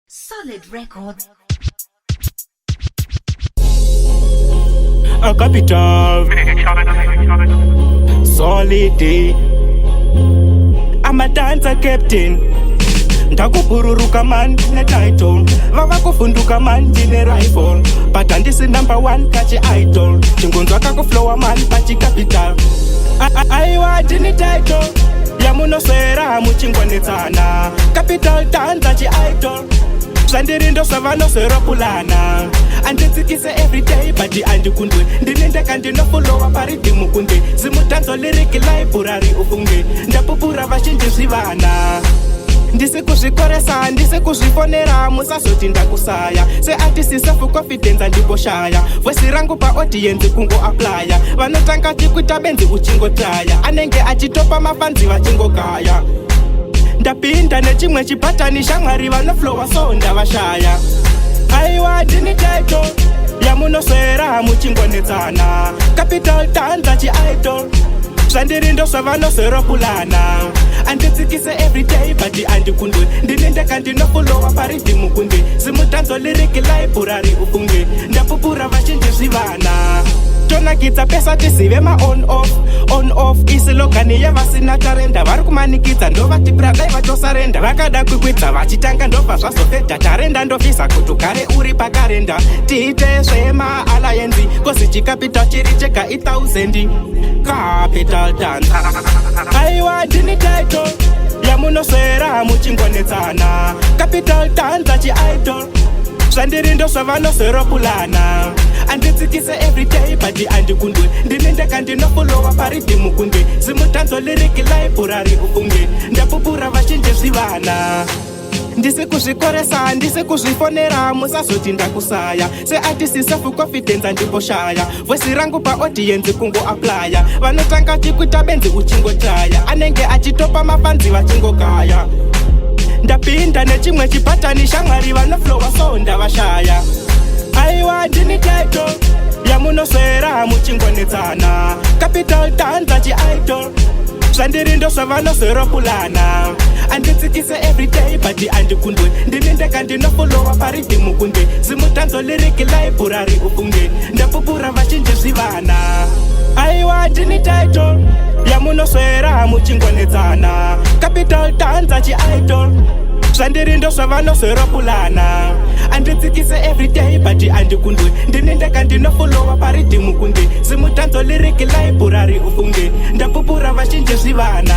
Solid Records. A capital, solid day. I'm a dancer captain. Ndakubururuka man ne title. Vava kufunduka man ndine rifle. But andisi number one kachi idol. Chingonzwa kakuflowa man pachi capital. Aiwa ndini title. Yamunoswera muchingwanetsana. Capital danza chi idol. Zvandirinda zvavanoswera pulana. Anditsikise everyday but andikundwe. Ndinendeka ndinofolowa paridhimu kunde. Zimutanzo liriki library ufunge. Ndapupura vazhinji zvivana. Ndisi kuzvikoresa, ndisi kuzvifonera, musazoti ndakusaya. Seartist self confidence andimboshaya. Voice rangu pa audience kungo applya. Vanotanga chikuita benzi uchingotaya. Anenge achitopa mafanzi vachingokaya. Ndapinda nechimwe chipatani shamwari vanoflowa so ndavashaya. Aiwa ndini title yamunoswera muchingwanetsana. Capital danza chi idol. Zvandirindo zvavanoswera pulana. Anditsikise everyday but andikundwe. Ndinendeka ndinofolowa paridhimu kunde. Zimutanzo liriki library ufunge. Ndapupura vazhinji zvivana. Tonakidza pesa tizive ma on off isilogani yavasina tarenda. Vari kumanikidza ndovati pradai vachosarenda. Vakada kukwidza vachitanga ndobva zvazopedha. Tarenda ndofisa kuti ugare uri pakarenda. Tiite zvema alliance kozi chikapita chiri chega 1000. Capital dance. Aiwa ndini title yamunoswera muchingwanetsana. Capital dance chi idol. Zvandirindo zvavanoswera pulana. Anditsikise everyday but andikundwe. Ndinendeka ndinofolowa paridhimu kunde. Zimutanzo liriki library ufunge. Ndapupura vazhinji zvivana. Ndisi kuzvikoresa, ndisi kuzvifonera, musazoti ndakusaya. Seartist self confidence andimboshaya. Voice rangu pa audience kungo applya. Vanotanga chikuita benzi uchingotaya. Anenge achitopa mafanzi vachingokaya. Ndapinda nechimwe chipatani shamwari vanoflowa so ndavashaya. Aiwa ndini title yamunoswera muchingwanetsana. Capital danza chi idol. Zvandirindo zvavanoswera pulana. Anditsikise everyday but andikundwe. Ndinendeka ndinofolowa paridhimu kunde. Zimutanzo liriki library ufunge. Ndapupura vazhinji zvivana. Aiwa ndini title yamunoswera muchingwanetsana. Capital danza chi idol. Zvandirindo zvavanoswera pulana. Anditsikise everyday but andikundwe. Ndinendeka ndinofolowa paridhimu kunde. Zimutanzo liriki library ufunge. Ndapupura vazhinji zvivana.